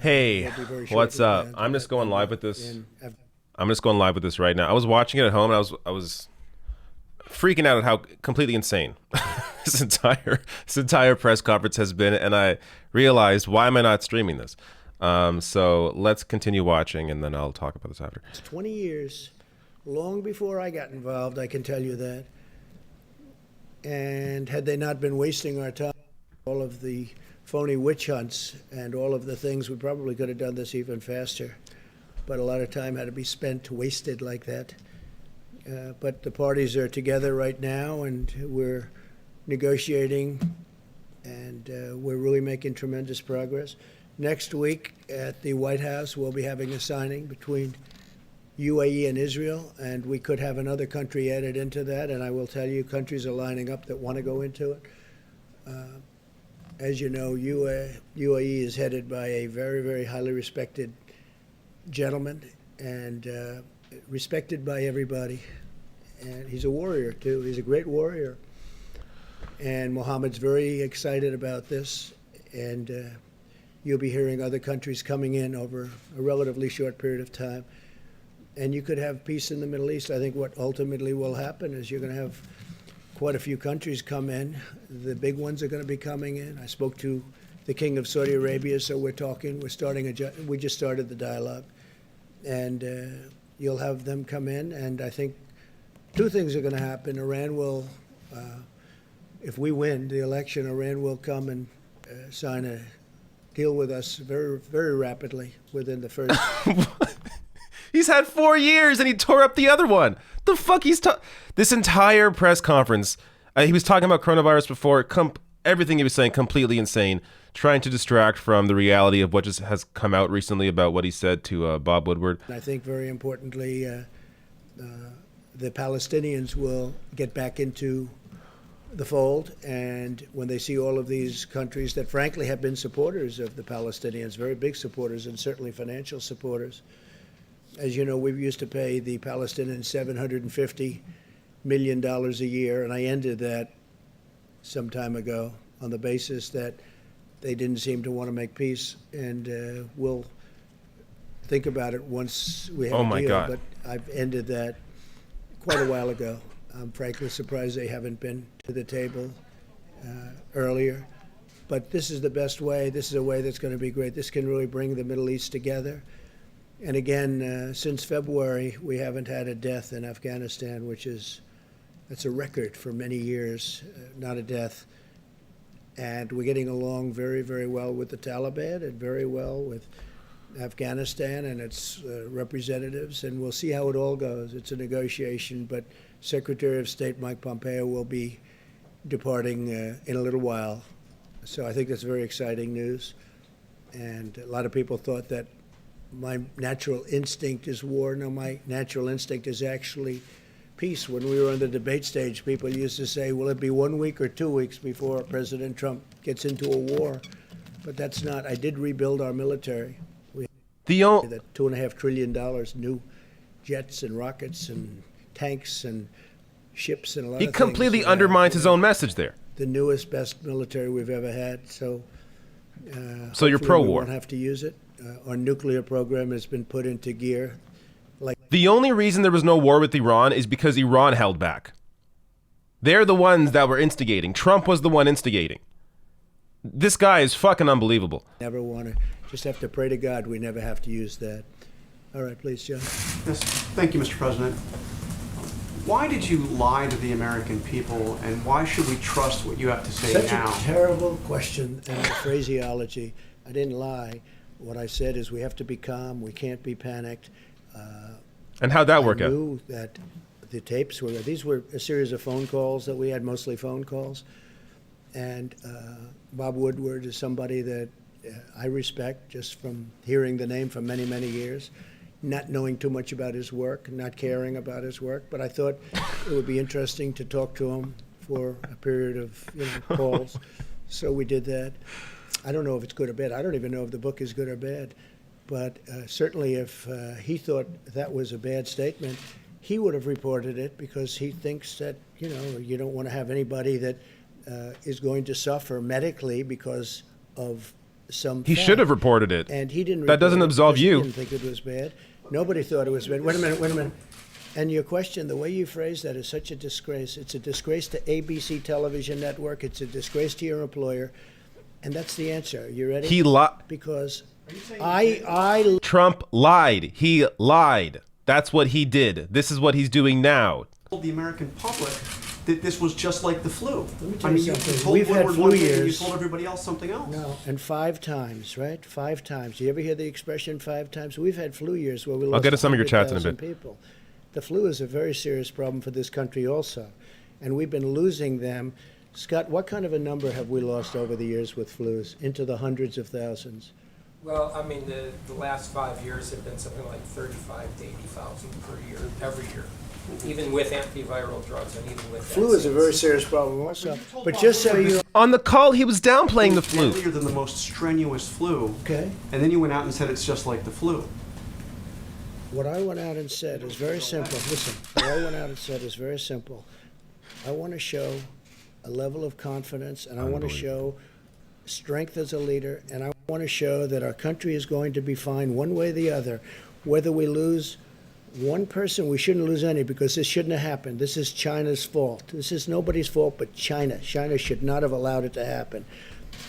Hey, what's up? I'm just going live with this. I'm just going live with this right now. I was watching it at home and I was freaking out at how completely insane this entire press conference has been, and I realized, why am I not streaming this? So let's continue watching, and then I'll talk about this after. It's 20 years, long before I got involved, I can tell you that. And had they not been wasting our time, all of the phony witch hunts and all of the things, we probably could have done this even faster. But a lot of time had to be spent, wasted like that. But the parties are together right now, and we're negotiating, and we're really making tremendous progress. Next week at the White House, we'll be having a signing between UAE and Israel, and we could have another country added into that. And I will tell you, countries are lining up that want to go into it. As you know, UAE is headed by a very, very highly respected gentleman, and respected by everybody. And he's a warrior, too. He's a great warrior. And Mohammed's very excited about this. And you'll be hearing other countries coming in over a relatively short period of time. And you could have peace in the Middle East. I think what ultimately will happen is you're going to have quite a few countries come in. The big ones are going to be coming in. I spoke to the King of Saudi Arabia, so we just started the dialogue. And you'll have them come in, and I think two things are going to happen. Iran will, if we win the election, Iran will come and sign a deal with us very, very rapidly within the first. He's had 4 years and he tore up the other one. The fuck this entire press conference, he was talking about coronavirus before. Everything he was saying completely insane, trying to distract from the reality of what just has come out recently about what he said to Bob Woodward. I think very importantly, the Palestinians will get back into the fold, and when they see all of these countries that frankly have been supporters of the Palestinians, very big supporters and certainly financial supporters. As you know, we used to pay the Palestinians $750 million a year, and I ended that some time ago on the basis that they didn't seem to want to make peace, and we'll think about it once we have a deal. God. But I've ended that quite a while ago. I'm frankly surprised they haven't been to the table earlier. But this is the best way. This is a way that's going to be great. This can really bring the Middle East together. And again, since February, we haven't had a death in Afghanistan, that's a record for many years, not a death. And we're getting along very, very well with the Taliban and very well with Afghanistan and its representatives. And we'll see how it all goes. It's a negotiation, but Secretary of State Mike Pompeo will be departing in a little while. So I think that's very exciting news. And a lot of people thought that my natural instinct is war. No, my natural instinct is actually peace. When we were on the debate stage, people used to say, will it be 1 week or 2 weeks before President Trump gets into a war? But that's not. I did rebuild our military. We had that $2.5 trillion, new jets and rockets and tanks and ships and a lot of things. He completely undermines his own message there. The newest, best military we've ever had. So you're pro-war. We won't have to use it. Our nuclear program has been put into gear. The only reason there was no war with Iran is because Iran held back. They're the ones that were instigating. Trump was the one instigating. This guy is fucking unbelievable. Never want to. Just have to pray to God we never have to use that. All right, please, John. Yes, thank you, Mr. President. Why did you lie to the American people, and why should we trust what you have to say now? Such a terrible question and phraseology. I didn't lie. What I said is we have to be calm. We can't be panicked. And how'd that work out? I knew that the tapes these were a series of phone calls that we had, mostly phone calls. And Bob Woodward is somebody that I respect just from hearing the name for many, many years, not knowing too much about his work, not caring about his work. But I thought it would be interesting to talk to him for a period of calls. So we did that. I don't know if it's good or bad. I don't even know if the book is good or bad. But certainly if he thought that was a bad statement, he would have reported it because he thinks that, you don't want to have anybody that is going to suffer medically because of some He fact. should have reported it. And he didn't. That doesn't report it absolve because you. He didn't think it was bad. Nobody thought it was bad. Wait a minute. And your question, the way you phrase that is such a disgrace. It's a disgrace to ABC television network. It's a disgrace to your employer. And that's the answer. You ready? He lied. Because I Trump lied. He lied. That's what he did. This is what he's doing now. Told the American public that this was just like the flu. Let me tell I you mean, you something. told We've had Woodward flu one thing and you years. told everybody else something else. No, and 5 times, right? 5 times. Do you ever hear the expression 5 times? We've had flu years where we lost I'll get to some of your chats in a 100,000 bit. people. The flu is a very serious problem for this country also, and we've been losing them. Scott, what kind of a number have we lost over the years with flus? Into the hundreds of thousands. Well, I mean, the last 5 years have been something like 35 to 80,000 per year, every year, even with antiviral drugs and even with Flu is a very vaccines. serious problem also. But just so you know, On the call, he was downplaying the flu. Deadlier than the most strenuous flu. okay, And then you went out and said it's just like the flu. what I went out and said is very simple. Listen, what I went out and said is very simple. I want to show a level of confidence, and I want to show strength as a leader, and I want to show that our country is going to be fine one way or the other. Whether we lose one person, we shouldn't lose any, because this shouldn't have happened. This is China's fault. This is nobody's fault but China. China should not have allowed it to happen.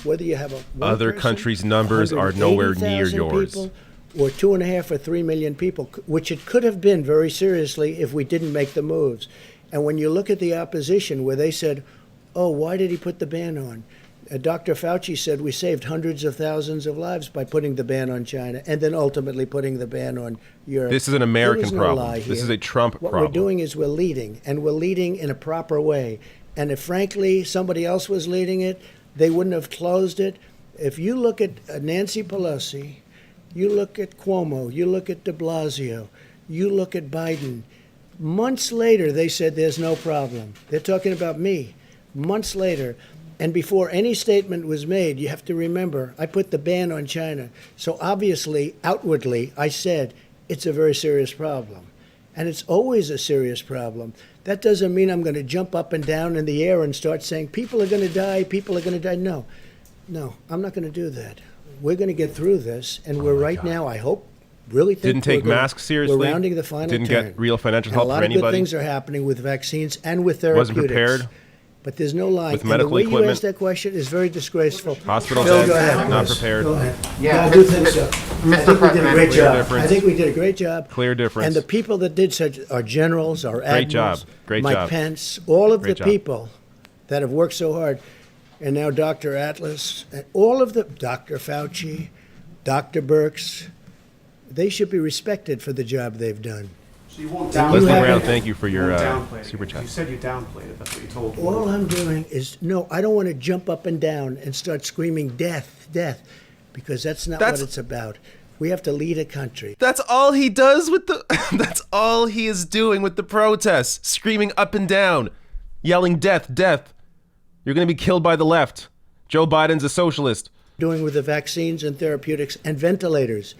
Whether you have Other countries' numbers are nowhere near 180,000 yours. people, or 2.5 or 3 million people, which it could have been very seriously if we didn't make the moves. And when you look at the opposition, where they said, oh, why did he put the ban on? Dr. Fauci said we saved hundreds of thousands of lives by putting the ban on China and then ultimately putting the ban on Europe. This is an There American is no problem. lie This here. is a Trump What problem. we're doing is we're leading, and we're leading in a proper way. And if, frankly, somebody else was leading it, they wouldn't have closed it. If you look at Nancy Pelosi, you look at Cuomo, you look at de Blasio, you look at Biden, months later they said there's no problem. They're talking about me. Months later. And before any statement was made, you have to remember, I put the ban on China. So obviously, outwardly, I said it's a very serious problem. And it's always a serious problem. That doesn't mean I'm going to jump up and down in the air and start saying, people are going to die, people are going to die. No, I'm not going to do that. We're going to get through this, and we're right now, I hope, really think Didn't take we're gonna- masks seriously. We're rounding the final Didn't turn. get real financial And help a lot for of good anybody. things are happening with vaccines and with therapeutics. Wasn't prepared. But there's no lie. With And medical the way you equipment. asked that question is very disgraceful. Hospital Phil, beds, go ahead. not Yes. prepared. Go ahead. Yeah, I do think so. Mr. I think we did a President, great clear job. difference. I think we did a great job. Clear difference. And the people that did such are generals, our admirals, job. Great Mike job. Pence, all of Great the job. people that have worked so hard. And now Dr. Atlas, and all of the, Dr. Fauci, Dr. Birx, they should be respected for the job they've done. So you won't And downplay you Leslie haven't- Brown, thank you for You your won't downplay it. super chat. You said you downplayed it. That's what you told me. All I'm doing is, no, I don't want to jump up and down and start screaming death, death, because that's not That's- what it's about. We have to lead a country. That's all he does with the. That's all he is doing with the protests, screaming up and down, yelling "death, death." You're going to be killed by the left. Joe Biden's a socialist. Doing with the vaccines and therapeutics and ventilators.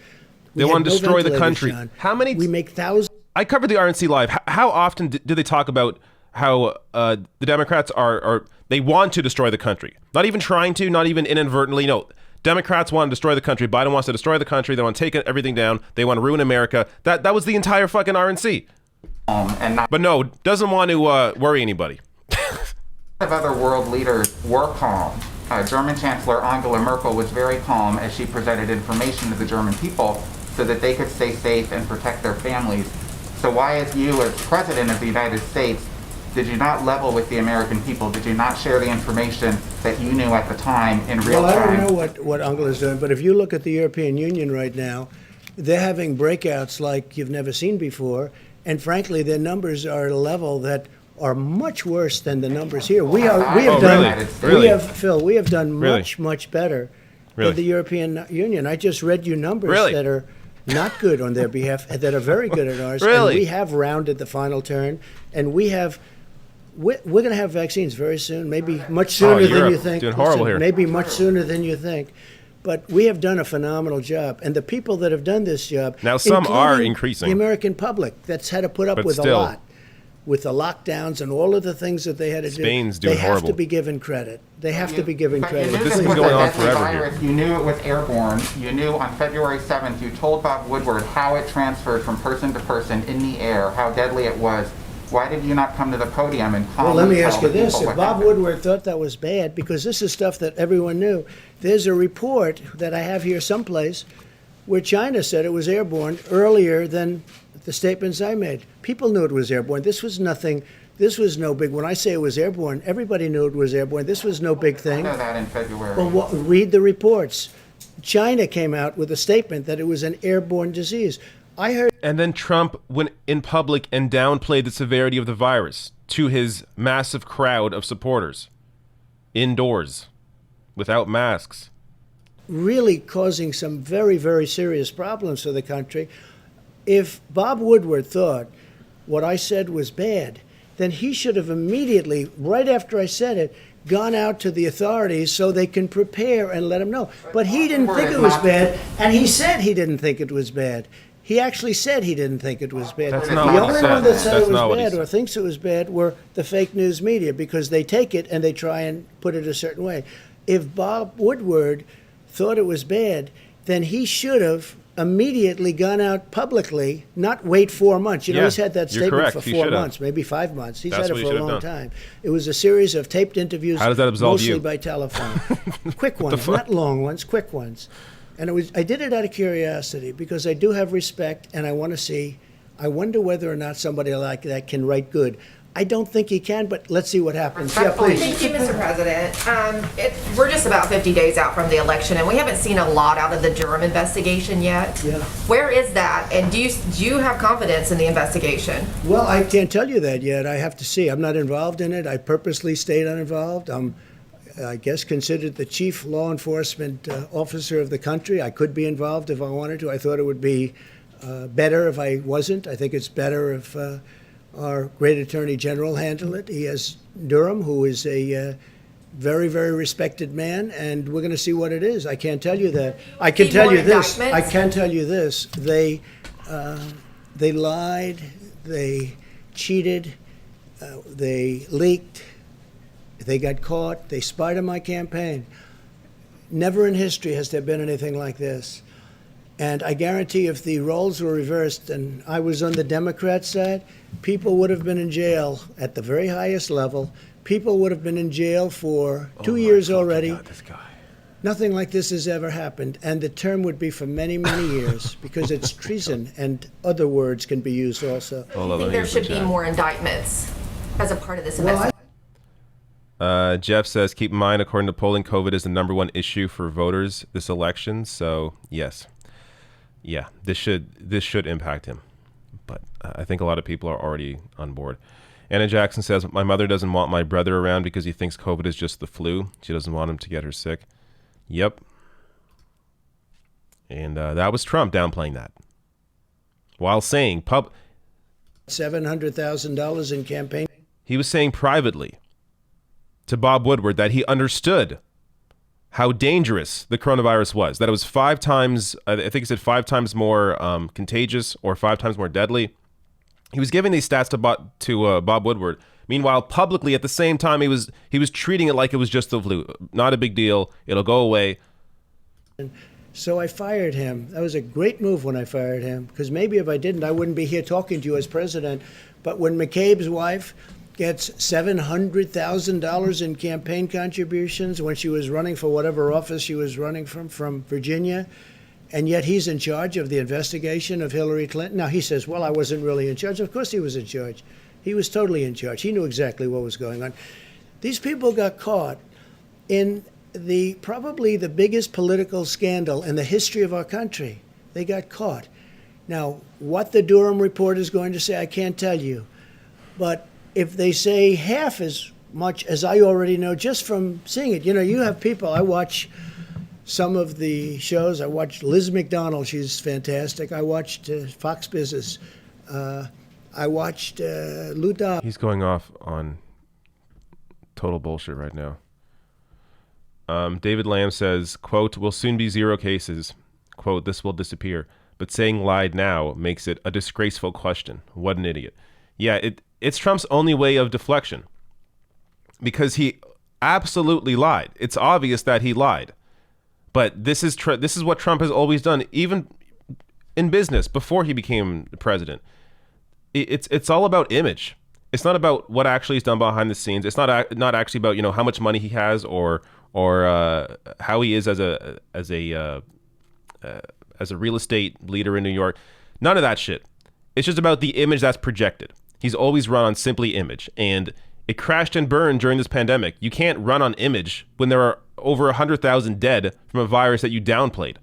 They We want to had no destroy the ventilators, country. John. How many? We make thousands. I covered the RNC live. How often do they talk about how the Democrats are they want to destroy the country? Not even trying to, not even inadvertently. No, Democrats want to destroy the country. Biden wants to destroy the country. They want to take everything down. They want to ruin America. That was the entire fucking RNC. and not But no, doesn't want to worry anybody. of other world leaders were calm. German Chancellor Angela Merkel was very calm as she presented information to the German people so that they could stay safe and protect their families. So why, as you, as President of the United States, did you not level with the American people? Did you not share the information that you knew at the time in real Well, I time? don't know what Angela's doing, but if you look at the European Union right now, they're having breakouts like you've never seen before, and frankly, their numbers are at a level that are much worse than the numbers here. We have Oh, done, really? we have, Phil, we have done Really? much better Really? than the European Union. I just read you numbers Really? that are not good on their behalf, that are very good on ours. Really? And we have rounded the final turn, and we're going to have vaccines very soon, maybe much sooner than Europe you think. doing horrible here. Maybe much sooner than you think. But we have done a phenomenal job. And the people that have done this job, Now, some are including increasing. the American public that's had to put up But with still. a lot. with the lockdowns and all of the things that they had to Spain's do. doing They have horrible. to be given credit. They have to be given But credit. you knew this has was been going a on deadly forever here. virus. You knew it was airborne. You knew on February 7th, you told Bob Woodward how it transferred from person to person in the air, how deadly it was. Why did you not come to the podium and Well, calmly let me tell ask you the this. people If what Bob happened? Woodward thought that was bad, because this is stuff that everyone knew, there's a report that I have here someplace where China said it was airborne earlier than the statements I made. People knew it was airborne. This was nothing. This was no big. When I say it was airborne, everybody knew it was airborne. This was no big I thing. know that in February. Well, read the reports. China came out with a statement that it was an airborne disease. I heard And then Trump went in public and downplayed the severity of the virus to his massive crowd of supporters, indoors, without masks. really causing some very, very serious problems for the country. If Bob Woodward thought what I said was bad, then he should have immediately, right after I said it, gone out to the authorities so they can prepare and let him know. But he didn't think it was bad, and he said he didn't think it was bad. He actually said he didn't think it was bad. That's The not what he only said. one that said That's it not was what he bad said. or thinks it was bad were the fake news media, because they take it and they try and put it a certain way. If Bob Woodward thought it was bad, then he should have immediately gone out publicly, not wait 4 months. You know, Yeah, he's had that you're statement correct. for He 4 should have. months, maybe 5 months. He's That's had what it he for a should have long done. time. It was a series of taped interviews, How does that absolve mostly you? by telephone. Quick ones, not long ones, quick ones. And I did it out of curiosity because I do have respect, and I want to see. I wonder whether or not somebody like that can write good. I don't think he can, but let's see what happens. Yeah, please. Thank you, Mr. President. We're just about 50 days out from the election, and we haven't seen a lot out of the Durham investigation yet. Yeah. Where is that? And do you have confidence in the investigation? Well, I can't tell you that yet. I have to see. I'm not involved in it. I purposely stayed uninvolved. I'm, I guess, considered the chief law enforcement officer of the country. I could be involved if I wanted to. I thought it would be better if I wasn't. I think it's better if our great attorney general handled it. He has Durham, who is a very, very respected man, and we're going to see what it is. I can't tell you that. I can See tell more you this. I indictments? can tell you this. They lied. They cheated. They leaked. They got caught. They spied on my campaign. Never in history has there been anything like this. And I guarantee if the roles were reversed and I was on the Democrat side, people would have been in jail at the very highest level. People would have been in jail for 2 years already. God, this guy. Nothing like this has ever happened. And the term would be for many, many years because it's treason, and other words can be used also. Hold I on, let think me there get should the be chat. more indictments as a part of this Well, investigation. Jeff says, keep in mind, according to polling, COVID is the #1 issue for voters this election. So, yes. Yeah, this should impact him. But I think a lot of people are already on board. Anna Jackson says, my mother doesn't want my brother around because he thinks COVID is just the flu. She doesn't want him to get her sick. Yep. And that was Trump downplaying that. While saying, $700,000 in campaign. he was saying privately to Bob Woodward that he understood how dangerous the coronavirus was, that it was 5 times, I think he said 5 times more contagious or 5 times more deadly. He was giving these stats to Bob Woodward. Meanwhile, publicly at the same time, he was treating it like it was just the flu. Not a big deal. It'll go away. So I fired him. That was a great move when I fired him, because maybe if I didn't, I wouldn't be here talking to you as president. But when McCabe's wife gets $700,000 in campaign contributions when she was running for whatever office she was running from Virginia, and yet he's in charge of the investigation of Hillary Clinton. Now he says, well, I wasn't really in charge. Of course he was in charge. He was totally in charge. He knew exactly what was going on. These people got caught in probably the biggest political scandal in the history of our country. They got caught. Now, what the Durham report is going to say, I can't tell you. But if they say half as much as I already know just from seeing it, you have people, I watch some of the shows. I watched Liz McDonald. She's fantastic. I watched Fox Business. I watched Lou Dobbs. He's going off on total bullshit right now. David Lamb says, quote, will soon be 0 cases. Quote, this will disappear. But saying lied now makes it a disgraceful question. What an idiot. Yeah, it's Trump's only way of deflection because he absolutely lied. It's obvious that he lied. But this is what Trump has always done, even in business before he became president. It's all about image. It's not about what actually is done behind the scenes. It's not actually about how much money he has or how he is as a real estate leader in New York. None of that shit. It's just about the image that's projected. He's always run on simply image, and it crashed and burned during this pandemic. You can't run on image when there are over 100,000 dead from a virus that you downplayed.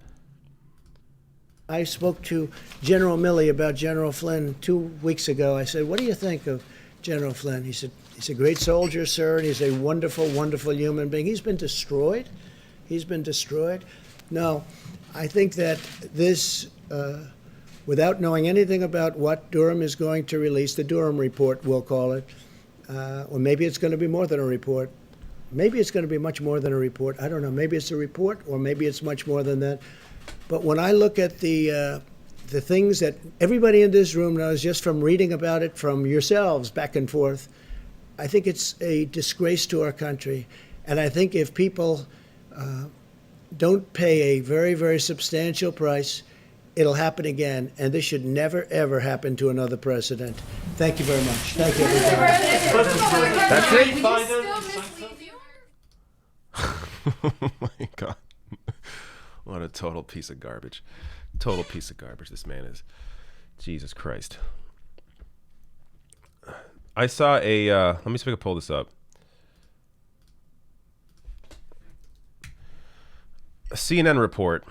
I spoke to General Milley about General Flynn 2 weeks ago. I said, what do you think of General Flynn? He said, he's a great soldier, sir, and he's a wonderful, wonderful human being. He's been destroyed. He's been destroyed. No, I think that this, without knowing anything about what Durham is going to release, the Durham report, we'll call it, or maybe it's going to be more than a report. Maybe it's going to be much more than a report. I don't know. Maybe it's a report, or maybe it's much more than that. But when I look at the things that everybody in this room knows just from reading about it from yourselves back and forth, I think it's a disgrace to our country. And I think if people don't pay a very, very substantial price, it'll happen again. And this should never, ever happen to another president. Thank you very much. Thank you, everybody. That's it? Oh my God. What a total piece of garbage. Total piece of garbage this man is. Jesus Christ. I saw let me see if I can pull this up. A CNN report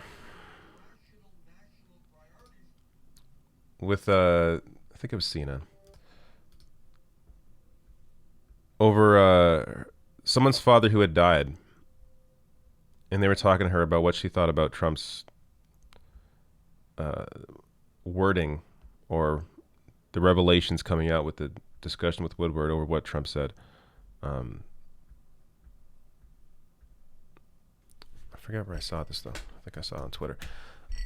with, I think it was CNN, over someone's father who had died. And they were talking to her about what she thought about Trump's wording or the revelations coming out with the discussion with Woodward over what Trump said. I forget where I saw this, though. I think I saw it on Twitter.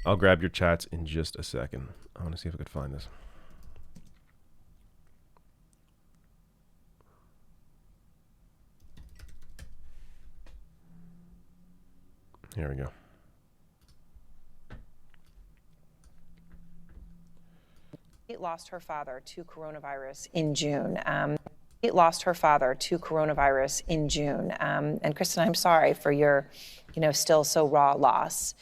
I'll grab your chats in just a second. I want to see if I could find this. Here we go. Kate lost her father to coronavirus in June. Kate lost her father to coronavirus in June. And Kristen, I'm sorry for your, still so raw loss.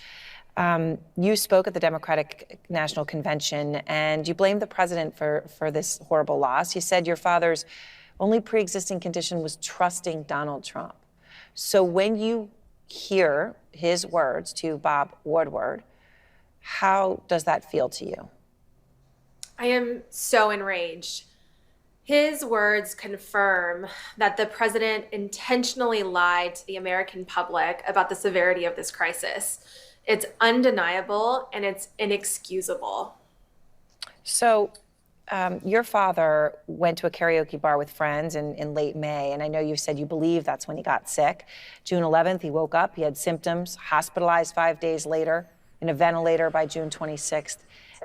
You spoke at the Democratic National Convention and you blamed the president for this horrible loss. You said your father's only pre-existing condition was trusting Donald Trump. So when you hear his words to Bob Woodward, how does that feel to you? I am so enraged. His words confirm that the president intentionally lied to the American public about the severity of this crisis. It's undeniable and it's inexcusable. So your father went to a karaoke bar with friends in late May, and I know you said you believe that's when he got sick. June 11th, he woke up, he had symptoms, hospitalized 5 days later, in a ventilator by June 26th,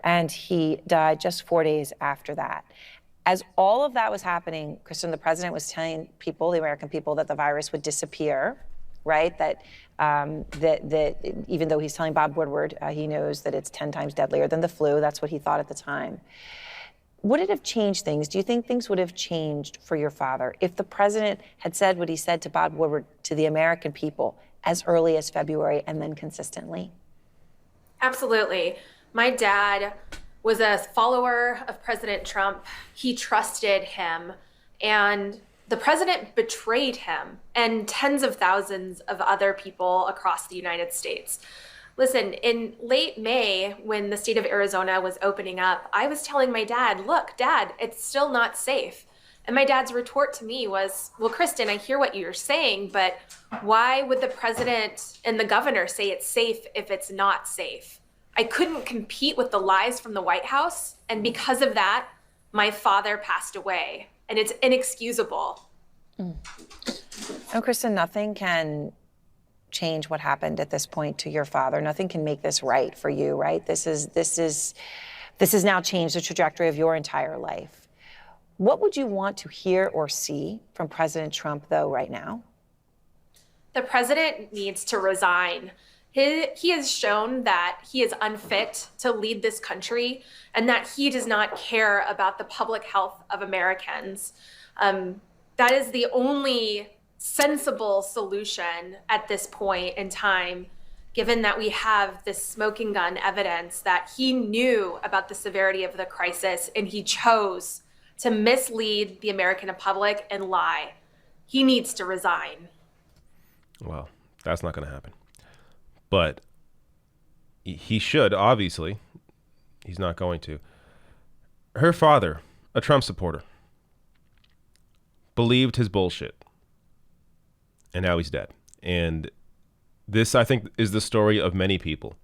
and he died just 4 days after that. As all of that was happening, Kristen, the president was telling people, the American people, that the virus would disappear, right? That even though he's telling Bob Woodward, he knows that it's 10 times deadlier than the flu. That's what he thought at the time. Would it have changed things? Do you think things would have changed for your father if the president had said what he said to Bob Woodward to the American people as early as February and then consistently? Absolutely. My dad was a follower of President Trump. He trusted him, and the president betrayed him and tens of thousands of other people across the United States. Listen, in late May, when the state of Arizona was opening up, I was telling my dad, look, Dad, it's still not safe. And my dad's retort to me was, well, Kristen, I hear what you're saying, but why would the president and the governor say it's safe if it's not safe? I couldn't compete with the lies from the White House, and because of that, my father passed away, and it's inexcusable. Oh, Kristen, nothing can change what happened at this point to your father. Nothing can make this right for you, right? This has now changed the trajectory of your entire life. What would you want to hear or see from President Trump, though, right now? The president needs to resign. He has shown that he is unfit to lead this country and that he does not care about the public health of Americans. That is the only sensible solution at this point in time, given that we have this smoking gun evidence that he knew about the severity of the crisis and he chose to mislead the American public and lie. He needs to resign. Well, that's not going to happen. But he should, obviously. He's not going to. Her father, a Trump supporter, believed his bullshit. And now he's dead. And this, I think, is the story of many people.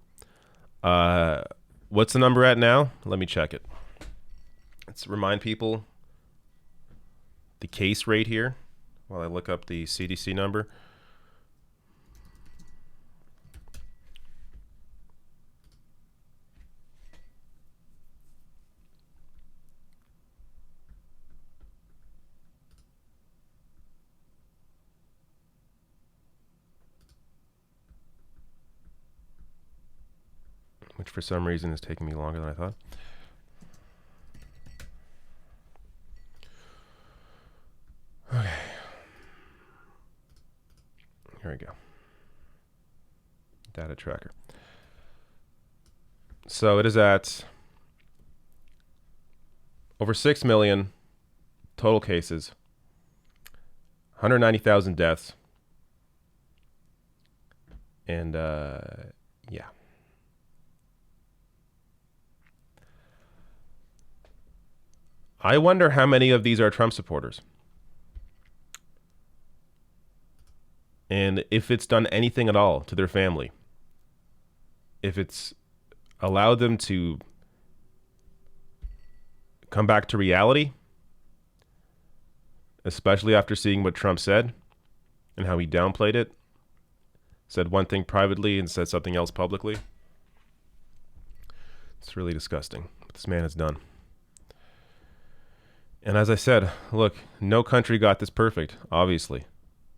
What's the number at now? Let me check it. Let's remind people the case rate here while I look up the CDC number. Which for some reason is taking me longer than I thought. Okay. Here we go. Data tracker. So it is at over 6 million total cases, 190,000 deaths, and yeah. I wonder how many of these are Trump supporters. And if it's done anything at all to their family. If it's allowed them to come back to reality, especially after seeing what Trump said and how he downplayed it, said one thing privately and said something else publicly. It's really disgusting what this man has done. And as I said, look, no country got this perfect, obviously.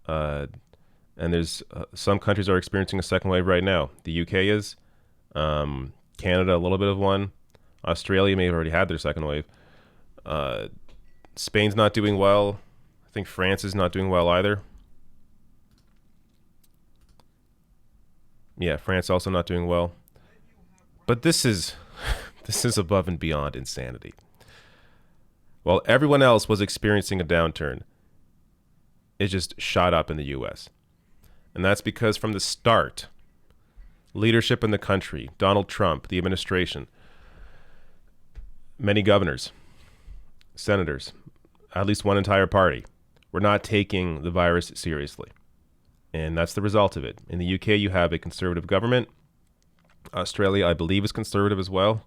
And there's some countries are experiencing a second wave right now. The UK is, Canada, a little bit of one. Australia may have already had their second wave. Spain's not doing well. I think France is not doing well either. Yeah, France also not doing well. But this is above and beyond insanity. While everyone else was experiencing a downturn, it just shot up in the U.S. And that's because from the start, leadership in the country, Donald Trump, the administration, many governors, senators, at least one entire party, were not taking the virus seriously. And that's the result of it. In the UK, you have a conservative government. Australia, I believe, is conservative as well.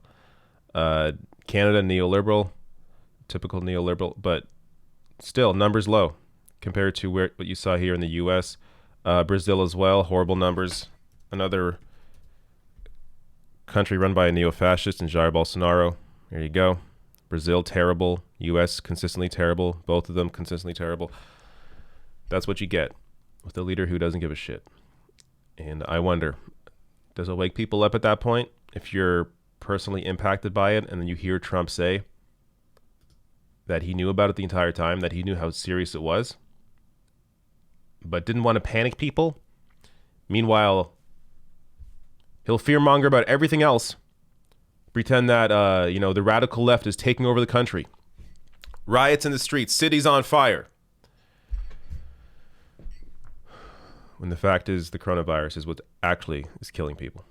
Canada, neoliberal. Typical neoliberal, but still numbers low compared to what you saw here in the U.S. Brazil as well, horrible numbers. Another country run by a neo-fascist in Jair Bolsonaro. There you go. Brazil, terrible. U.S., consistently terrible. Both of them consistently terrible. That's what you get with a leader who doesn't give a shit. And I wonder, does it wake people up at that point? If you're personally impacted by it and then you hear Trump say that he knew about it the entire time, that he knew how serious it was, but didn't want to panic people. Meanwhile, he'll fearmonger about everything else, pretend that, the radical left is taking over the country. Riots in the streets, cities on fire. When the fact is the coronavirus is what actually is killing people.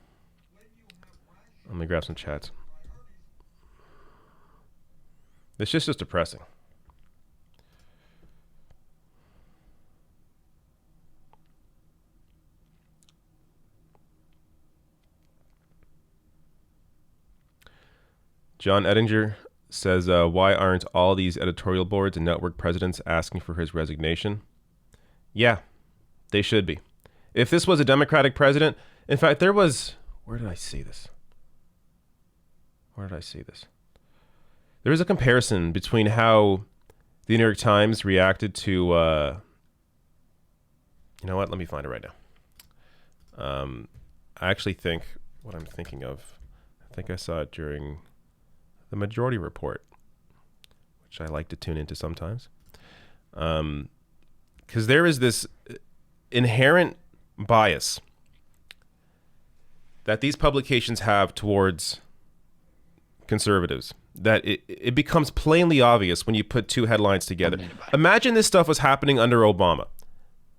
Let me grab some chats. It's just depressing. John Ettinger says, why aren't all these editorial boards and network presidents asking for his resignation? Yeah, they should be. If this was a Democratic president, in fact, there was, where did I see this? There is a comparison between how The New York Times reacted to, you know what? Let me find it right now. I actually think what I'm thinking of, I think I saw it during the Majority Report, which I like to tune into sometimes. Because there is this inherent bias that these publications have towards conservatives, that it becomes plainly obvious when you put two headlines together. Imagine this stuff was happening under Obama.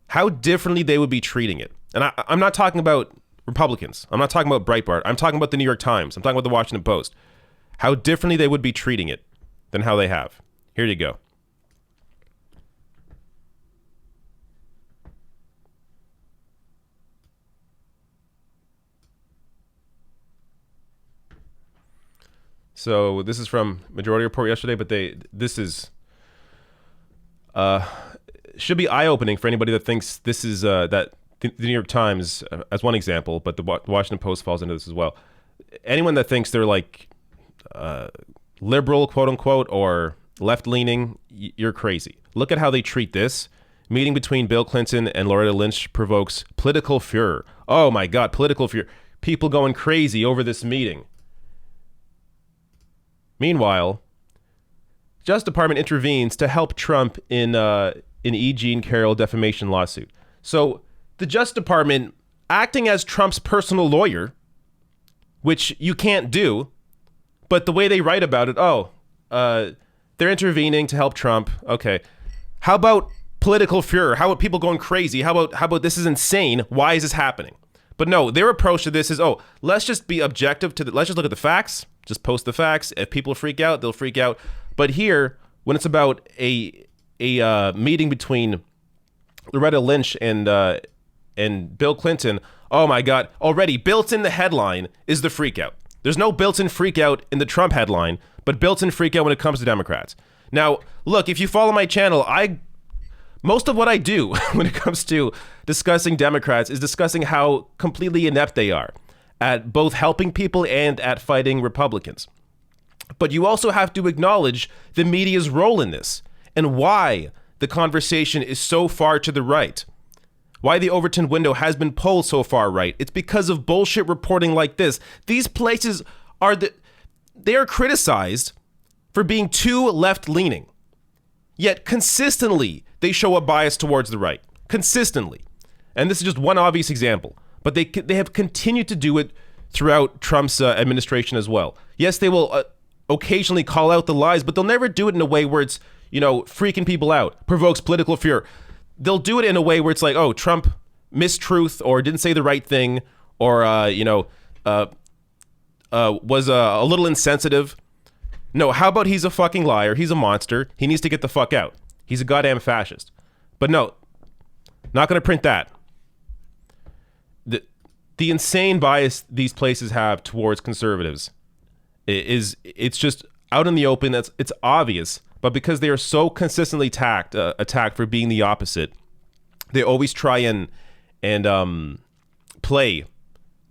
How differently they would be treating it. And I'm not talking about Republicans. I'm not talking about Breitbart. I'm talking about the New York Times. I'm talking about the Washington Post. How differently they would be treating it than how they have. Here you go. So this is from Majority Report yesterday, but this is should be eye-opening for anybody that thinks this is that the New York Times as one example, but the Washington Post falls into this as well. Anyone that thinks they're like liberal, quote unquote, or left-leaning, you're crazy. Look at how they treat this. Meeting between Bill Clinton and Loretta Lynch provokes political furor. Oh my God, political furor. People going crazy over this meeting. Meanwhile, Justice Department intervenes to help Trump in E. Jean Carroll defamation lawsuit. So the Justice Department, acting as Trump's personal lawyer, which you can't do, but the way they write about it, they're intervening to help Trump. Okay. How about political furor? How about people going crazy? How about this is insane? Why is this happening? But no, their approach to this is, let's just be objective let's just look at the facts. Just post the facts. If people freak out, they'll freak out. But here, when it's about a meeting between Loretta Lynch and Bill Clinton, oh my God! Already built in the headline is the freak out. There's no built-in freak out in the Trump headline, but built-in freak out when it comes to Democrats. Now, look, if you follow my channel, most of what I do when it comes to discussing Democrats is discussing how completely inept they are at both helping people and at fighting Republicans. But you also have to acknowledge the media's role in this and why the conversation is so far to the right. Why the Overton window has been pulled so far right. It's because of bullshit reporting like this. These places they are criticized for being too left-leaning. Yet consistently, they show a bias towards the right. Consistently. And this is just one obvious example. But they have continued to do it throughout Trump's administration as well. Yes, they will occasionally call out the lies, but they'll never do it in a way where it's, freaking people out, provokes political fear. They'll do it in a way where it's like, Trump mistruth or didn't say the right thing or, was a little insensitive. No, how about he's a fucking liar? He's a monster. He needs to get the fuck out. He's a goddamn fascist. But no, not going to print that. The insane bias these places have towards conservatives it's just out in the open. It's obvious, but because they are so consistently attacked for being the opposite, they always try and play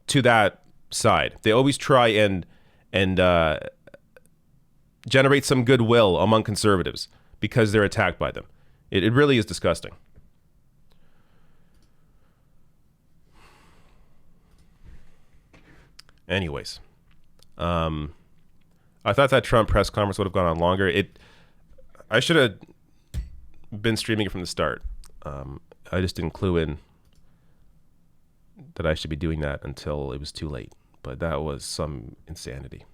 to that side. They always try and generate some goodwill among conservatives because they're attacked by them. It really is disgusting. Anyways, I thought that Trump press conference would have gone on longer. I should have been streaming it from the start. I just didn't clue in that I should be doing that until it was too late. But that was some insanity.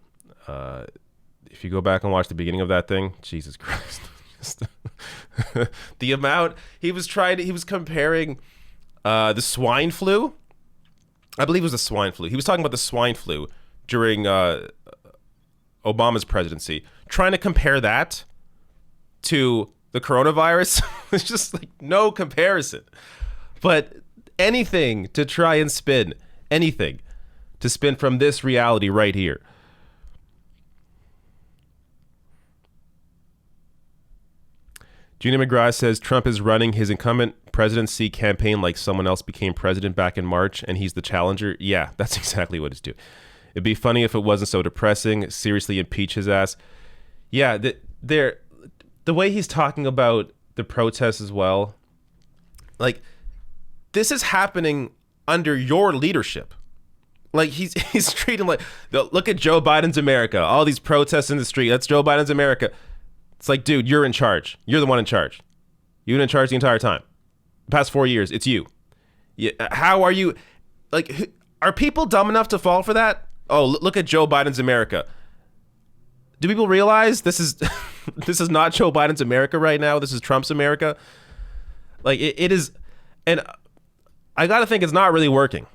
If you go back and watch the beginning of that thing, Jesus Christ. Just the amount he was comparing the swine flu. I believe it was the swine flu. He was talking about the swine flu during Obama's presidency, trying to compare that to the coronavirus. It's just like no comparison. But anything to try and spin, anything to spin from this reality right here. Gina McGrath says Trump is running his incumbent presidency campaign like someone else became president back in March and he's the challenger. Yeah, that's exactly what it's doing. It'd be funny if it wasn't so depressing. Seriously, impeach his ass. Yeah, the way he's talking about the protests as well, like, this is happening under your leadership. Like, he's treating like, look at Joe Biden's America. All these protests in the street. That's Joe Biden's America. It's like, dude, you're in charge. You're the one in charge. You've been in charge the entire time. The past 4 years, it's you. How are you? Like, are people dumb enough to fall for that? Oh, look at Joe Biden's America. Do people realize this is this is not Joe Biden's America right now? This is Trump's America. Like, it is, and I got to think it's not really working.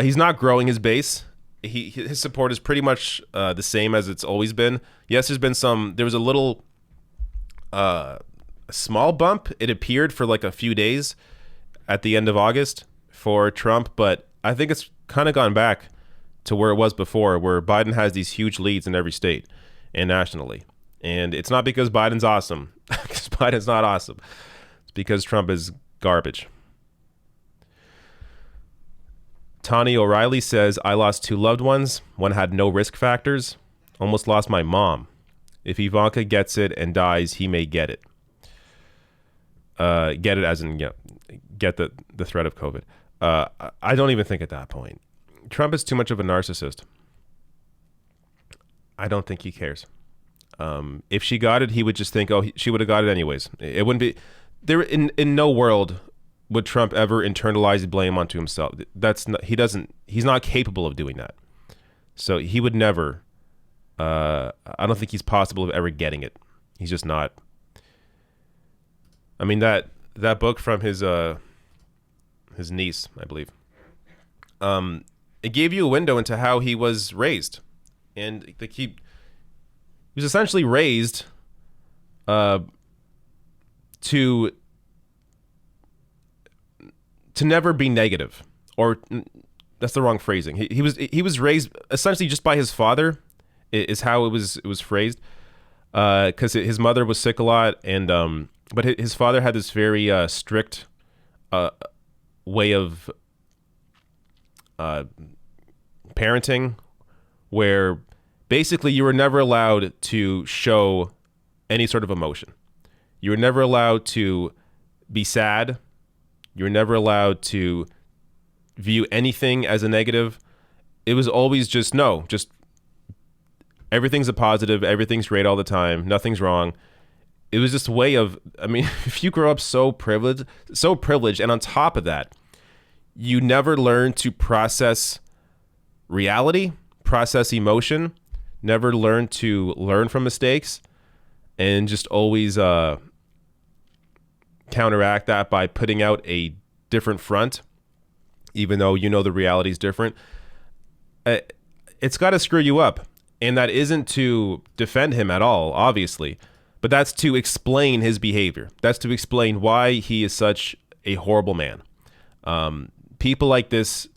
He's not growing his base. His support is pretty much the same as it's always been. Yes, there was a little, a small bump. It appeared for like a few days at the end of August for Trump, but I think it's kind of gone back to where it was before, where Biden has these huge leads in every state and nationally. And it's not because Biden's awesome, because Biden's not awesome. It's because Trump is garbage. Tawny O'Reilly says, I lost 2 loved ones. One had no risk factors. Almost lost my mom. If Ivanka gets it and dies, he may get it. Get it as in, get the threat of COVID. I don't even think at that point. Trump is too much of a narcissist. I don't think he cares. If she got it, he would just think, she would have got it anyways. It wouldn't be there in no world would Trump ever internalize blame onto himself. He's not capable of doing that. So he would never, I don't think he's possible of ever getting it. He's just not. I mean, that book from his niece, I believe, it gave you a window into how he was raised. And he was essentially raised to never be negative, or that's the wrong phrasing. He was raised essentially just by his father, is how it was phrased, because his mother was sick a lot, and but his father had this very strict way of parenting, where basically you were never allowed to show any sort of emotion. You were never allowed to be sad. You were never allowed to view anything as a negative. It was always just everything's a positive, everything's great all the time, nothing's wrong. It was just a way of, I mean, if you grow up so privileged, and on top of that, you never learn to process reality, process emotion, never learn to learn from mistakes, and just always counteract that by putting out a different front, even though the reality is different. It's got to screw you up. And that isn't to defend him at all, obviously, but that's to explain his behavior. That's to explain why he is such a horrible man. People like this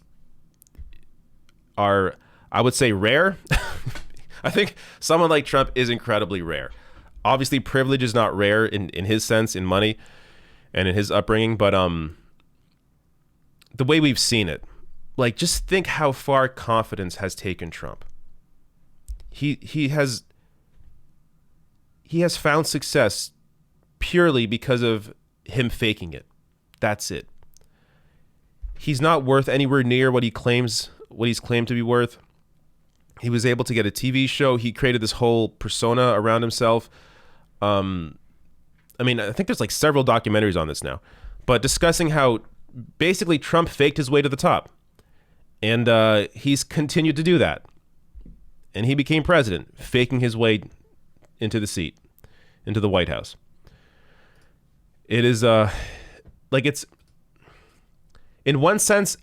are, I would say, rare. I think someone like Trump is incredibly rare. Obviously, privilege is not rare in his sense, in money and in his upbringing, but the way we've seen it, like, just think how far confidence has taken Trump. He has found success purely because of him faking it. That's it. He's not worth anywhere near what he's claimed to be worth. He was able to get a TV show. He created this whole persona around himself. I mean, I think there's like several documentaries on this now, but discussing how basically Trump faked his way to the top. And he's continued to do that. And he became president, faking his way into the seat, into the White House. It is it's, in one sense,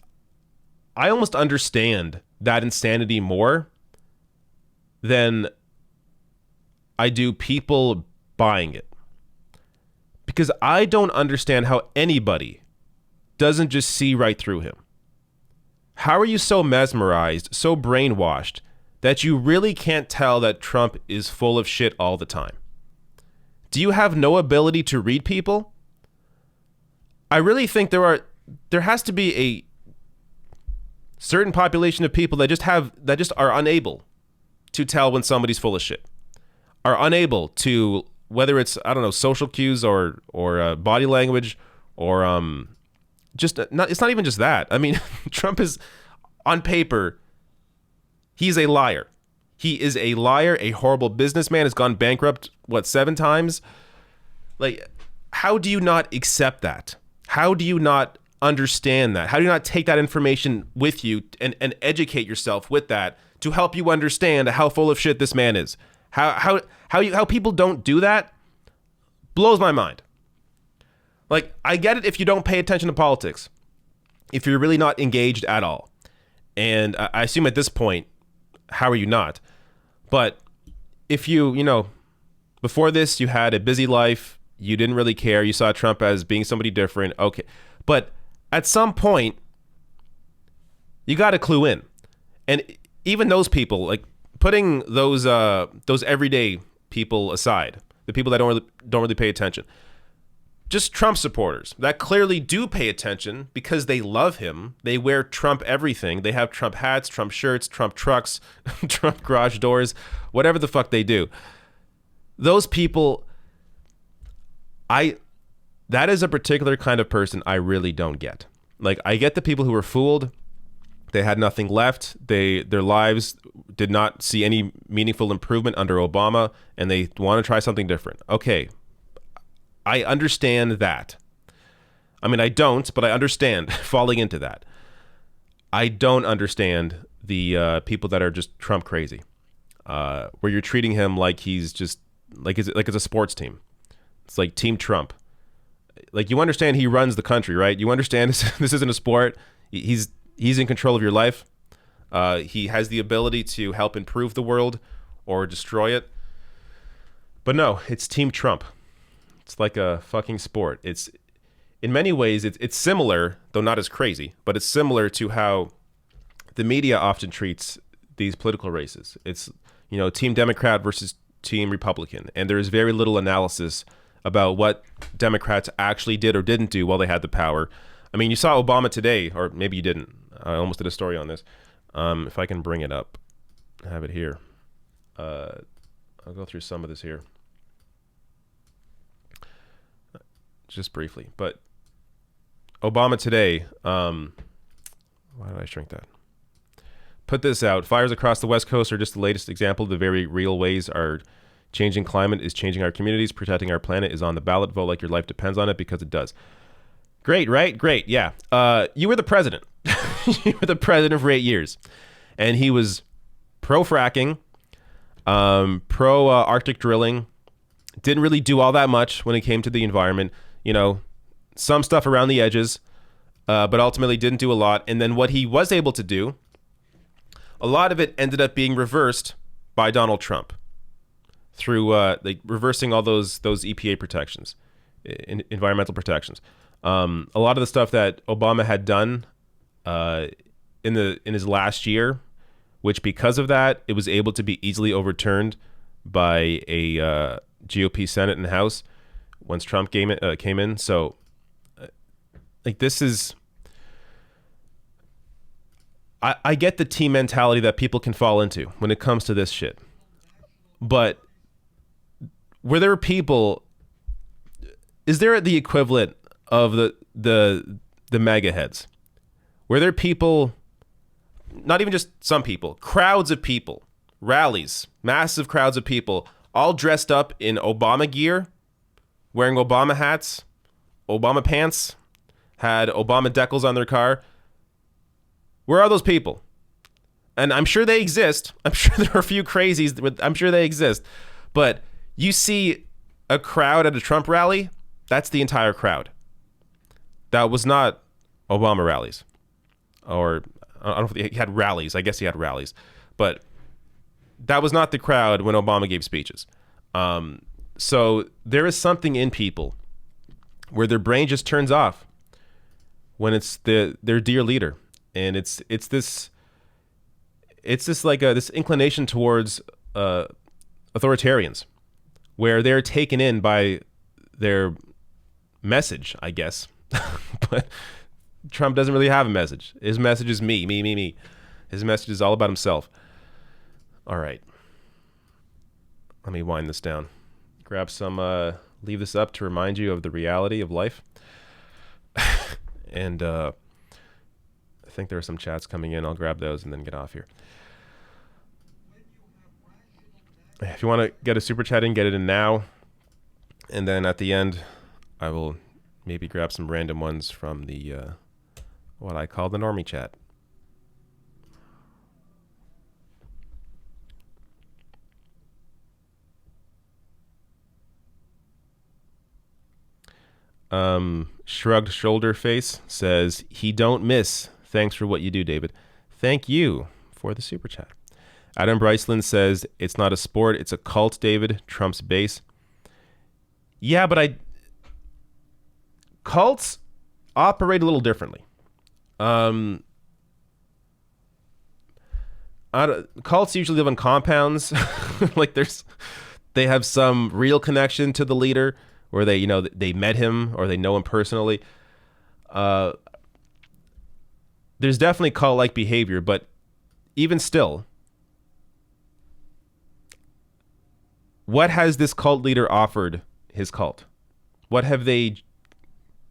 I almost understand that insanity more than I do people buying it. Because I don't understand how anybody doesn't just see right through him. How are you so mesmerized, so brainwashed, that you really can't tell that Trump is full of shit all the time? Do you have no ability to read people? I really think there has to be a certain population of people that just are unable to tell when somebody's full of shit, are unable to whether it's, I don't know, social cues or body language or it's not even just that. I mean, Trump is, on paper, he's a liar. He is a liar, a horrible businessman, has gone bankrupt, 7 times? Like, how do you not accept that? How do you not understand that? How do you not take that information with you and educate yourself with that to help you understand how full of shit this man is? How people don't do that blows my mind. Like, I get it if you don't pay attention to politics, if you're really not engaged at all. And I assume at this point, how are you not? But if before this, you had a busy life, you didn't really care, you saw Trump as being somebody different, okay. But at some point, you got to clue in. And even those people, like putting those everyday people aside, the people that don't really pay attention, just Trump supporters that clearly do pay attention because they love him. They wear Trump everything. They have Trump hats, Trump shirts, Trump trucks, Trump garage doors, whatever the fuck they do. Those people, that is a particular kind of person I really don't get. Like, I get the people who were fooled. They had nothing left. Their lives did not see any meaningful improvement under Obama, and they want to try something different. Okay, I understand that. I mean, I don't, but I understand falling into that. I don't understand the people that are just Trump crazy, where you're treating him like he's just like it's a sports team. It's like Team Trump. Like, you understand he runs the country, right? You understand this isn't a sport. He's in control of your life. He has the ability to help improve the world or destroy it. But no, it's Team Trump. It's like a fucking sport. It's, in many ways, it's similar, though not as crazy, but it's similar to how the media often treats these political races. It's, Team Democrat versus Team Republican. And there is very little analysis about what Democrats actually did or didn't do while they had the power. I mean, you saw Obama today, or maybe you didn't. I almost did a story on this. If I can bring it up, I have it here. I'll go through some of this here. Just briefly. But Obama today, why did I shrink that? Put this out. Fires across the West Coast are just the latest example of the very real ways our changing climate is changing our communities. Protecting our planet is on the ballot. Vote like your life depends on it, because it does. Great, right? Great, yeah. You were the president. You were the president for 8 years. And he was pro-fracking, pro-Arctic drilling. Didn't really do all that much when it came to the environment. Some stuff around the edges, but ultimately didn't do a lot. And then what he was able to do, a lot of it ended up being reversed by Donald Trump through reversing all those EPA protections, environmental protections. A lot of the stuff that Obama had done in his last year, which because of that, it was able to be easily overturned by a GOP Senate and House once Trump came in. So, this is, I get the team mentality that people can fall into when it comes to this shit, but were there people? Is there the equivalent of the mega heads? Were there people, not even just some people, crowds of people, rallies, massive crowds of people, all dressed up in Obama gear, wearing Obama hats, Obama pants, had Obama decals on their car? Where are those people? And I'm sure they exist. I'm sure there are a few crazies. I'm sure they exist. But you see a crowd at a Trump rally, that's the entire crowd. That was not Obama rallies. Or, I don't know if he had rallies. I guess he had rallies. But that was not the crowd when Obama gave speeches. So there is something in people where their brain just turns off when it's their dear leader. And it's this this inclination towards authoritarians, where they're taken in by their message, I guess. But Trump doesn't really have a message. His message is me, me, me, me. His message is all about himself. All right. Let me wind this down. grab some, leave this up to remind you of the reality of life. And I think there are some chats coming in. I'll grab those and then get off here. If you want to get a super chat in, get it in now. And then at the end, I will maybe grab some random ones from the what I call the normie chat. Shrugged shoulder face says, he don't miss. Thanks for what you do, David. Thank you for the super chat. Adam Bryceland says, it's not a sport, it's a cult, David. Trump's base. Yeah, but cults operate a little differently. Cults usually live in compounds. Like they have some real connection to the leader, where they met him or they know him personally. There's definitely cult-like behavior, but even still, what has this cult leader offered his cult? What have they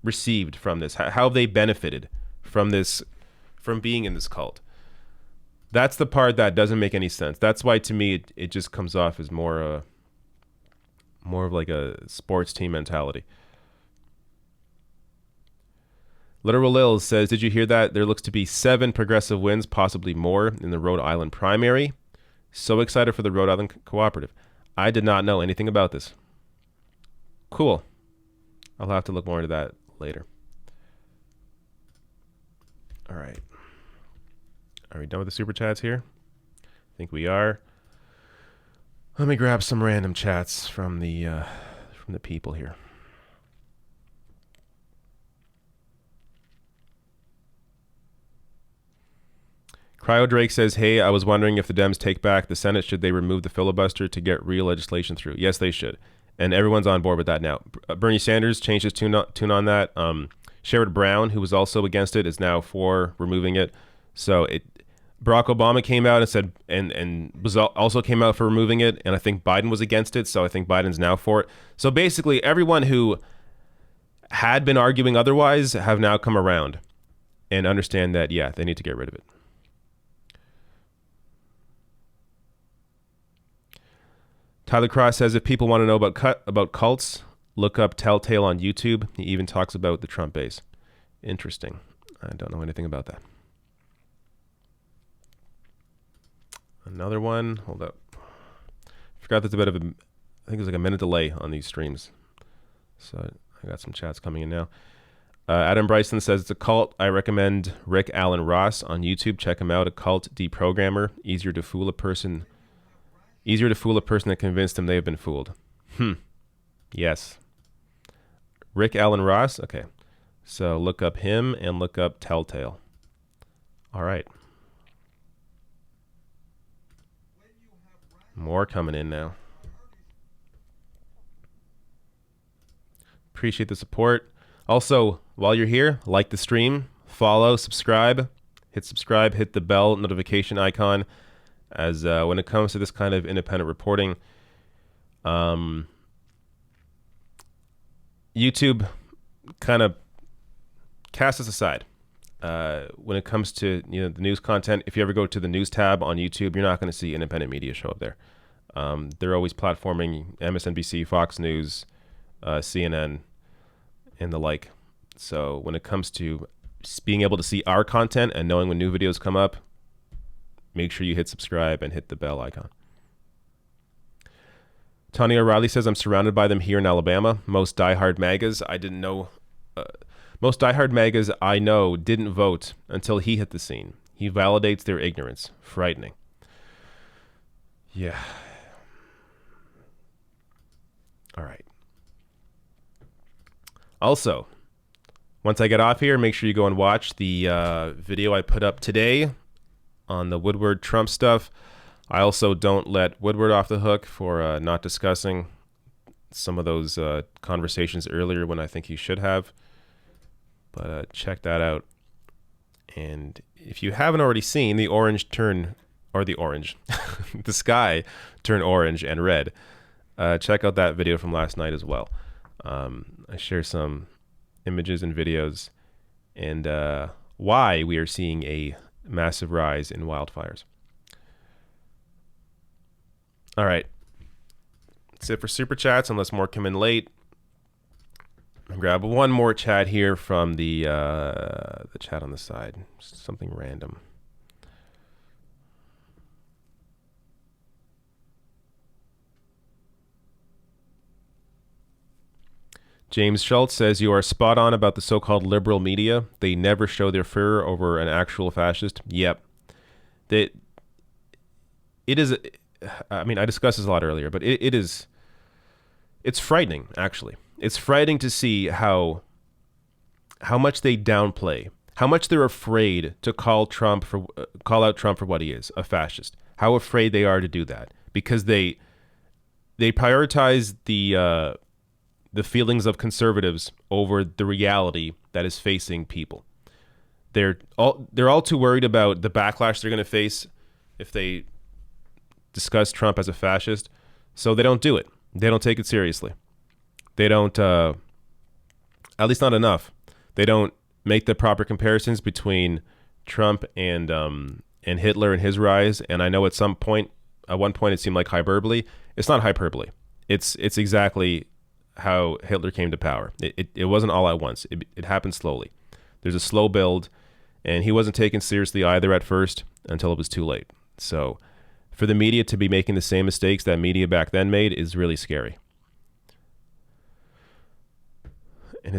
received from this? How have they benefited from this, from being in this cult? That's the part that doesn't make any sense. That's why, to me, it just comes off as more of like a sports team mentality. Literal Lil says, did you hear that? There looks to be 7 progressive wins, possibly more, in the Rhode Island primary. So excited for the Rhode Island Cooperative. I did not know anything about this. Cool. I'll have to look more into that later. All right. Are we done with the super chats here? I think we are. Let me grab some random chats from the people here. Cryo Drake says, hey, I was wondering if the Dems take back the Senate, should they remove the filibuster to get real legislation through? Yes, they should. And everyone's on board with that now. Bernie Sanders changed his tune on that. Sherrod Brown, who was also against it, is now for removing it. So Barack Obama came out and said, and was also came out for removing it. And I think Biden was against it. So I think Biden's now for it. So basically everyone who had been arguing otherwise have now come around and understand that, yeah, they need to get rid of it. Tyler Cross says, if people want to know about cults, look up Telltale on YouTube. He even talks about the Trump base. Interesting. I don't know anything about that. Another one. Hold up. Forgot there's a bit of I think there's like a minute delay on these streams. So I got some chats coming in now. Adam Bryson says, it's a cult. I recommend Rick Allen Ross on YouTube. Check him out. A cult deprogrammer. Easier to fool a person than convince them they have been fooled. Yes. Rick Allen Ross. Okay. So look up him and look up Telltale. All right. More coming in now. Appreciate the support. Also, while you're here, like the stream, follow, subscribe, hit the bell notification icon. As when it comes to this kind of independent reporting, YouTube kind of casts us aside. When it comes to the news content, if you ever go to the news tab on YouTube, you're not going to see independent media show up there. They're always platforming MSNBC, Fox News, CNN, and the like. So when it comes to being able to see our content and knowing when new videos come up, make sure you hit subscribe and hit the bell icon. Tony O'Reilly says, I'm surrounded by them here in Alabama. Most diehard MAGAs I know didn't vote until he hit the scene. He validates their ignorance. Frightening. Yeah. All right. Also, once I get off here, make sure you go and watch the video I put up today on the Woodward Trump stuff. I also don't let Woodward off the hook for not discussing some of those conversations earlier when I think he should have. But check that out. And if you haven't already seen the sky turn orange and red, check out that video from last night as well. I share some images and videos and why we are seeing a massive rise in wildfires. All right. That's it for super chats, unless more come in late. I'll grab one more chat here from the chat on the side. Something random. James Schultz says, you are spot on about the so-called liberal media. They never show their fear over an actual fascist. Yep. It is, I mean, I discussed this a lot earlier, but it's frightening, actually. It's frightening to see how much they downplay, how much they're afraid to call out Trump for what he is, a fascist. How afraid they are to do that, because they prioritize the feelings of conservatives over the reality that is facing people. They're all too worried about the backlash they're going to face if they discuss Trump as a fascist, so they don't do it. They don't take it seriously. They don't, at least not enough. They don't make the proper comparisons between Trump and Hitler and his rise. And I know at one point it seemed like hyperbole. It's not hyperbole. It's exactly how Hitler came to power. It wasn't all at once. It happened slowly. There's a slow build, and he wasn't taken seriously either at first until it was too late. So for the media to be making the same mistakes that media back then made is really scary. And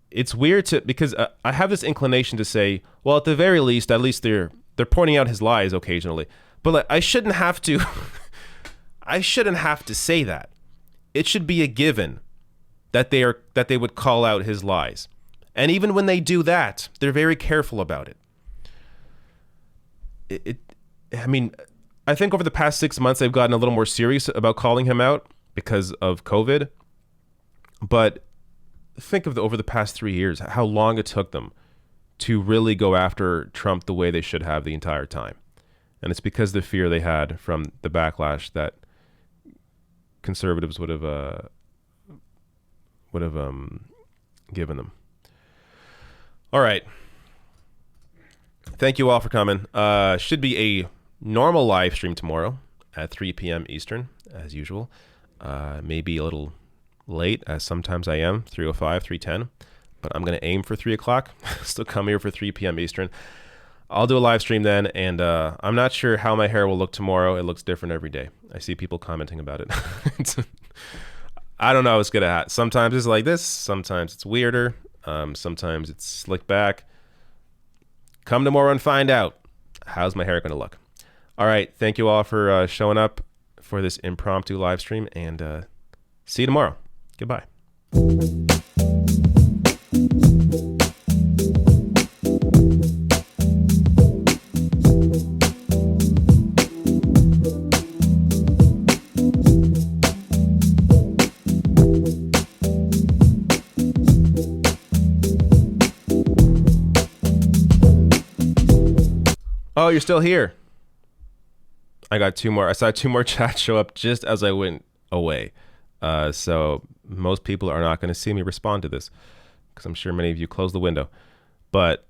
it's weird because I have this inclination to say, well, at least they're pointing out his lies occasionally. But like, I shouldn't have to say that. It should be a given that they would call out his lies. And even when they do that, they're very careful about it. I mean, I think over the past 6 months, they've gotten a little more serious about calling him out because of COVID. But think of over the past 3 years, how long it took them to really go after Trump the way they should have the entire time. And it's because of the fear they had from the backlash that conservatives would have given them. All right. Thank you all for coming. Should be a normal live stream tomorrow at 3 p.m. Eastern, as usual. Maybe a little late, as sometimes I am, 3:05, 3:10. But I'm going to aim for 3 o'clock. Still come here for 3 p.m. Eastern. I'll do a live stream then, and I'm not sure how my hair will look tomorrow. It looks different every day. I see people commenting about it. I don't know what's going to happen. Sometimes it's like this. Sometimes it's weirder. Sometimes it's slicked back. Come tomorrow and find out. How's my hair going to look? All right. Thank you all for showing up for this impromptu live stream, and see you tomorrow. Goodbye. Oh, you're still here. I saw 2 more chats show up just as I went away. So most people are not going to see me respond to this because I'm sure many of you closed the window. But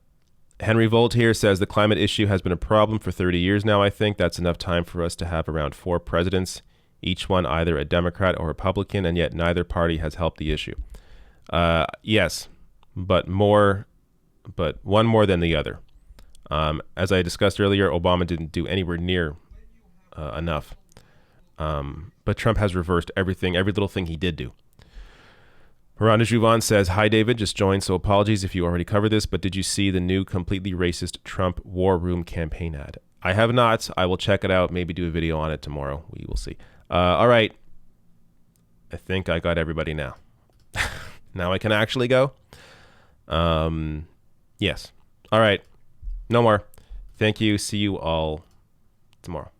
Henry Volt here says the climate issue has been a problem for 30 years now. I think that's enough time for us to have around 4 presidents, each one either a Democrat or Republican, and yet neither party has helped the issue. Yes, but one more than the other. As I discussed earlier, Obama didn't do anywhere near enough. But Trump has reversed everything, every little thing he did do. Miranda Juvan says, hi, David, just joined, so apologies if you already covered this, but did you see the new completely racist Trump War Room campaign ad? I have not. I will check it out, maybe do a video on it tomorrow. We will see. All right. I think I got everybody now. Now I can actually go? Yes. All right. No more. Thank you. See you all tomorrow.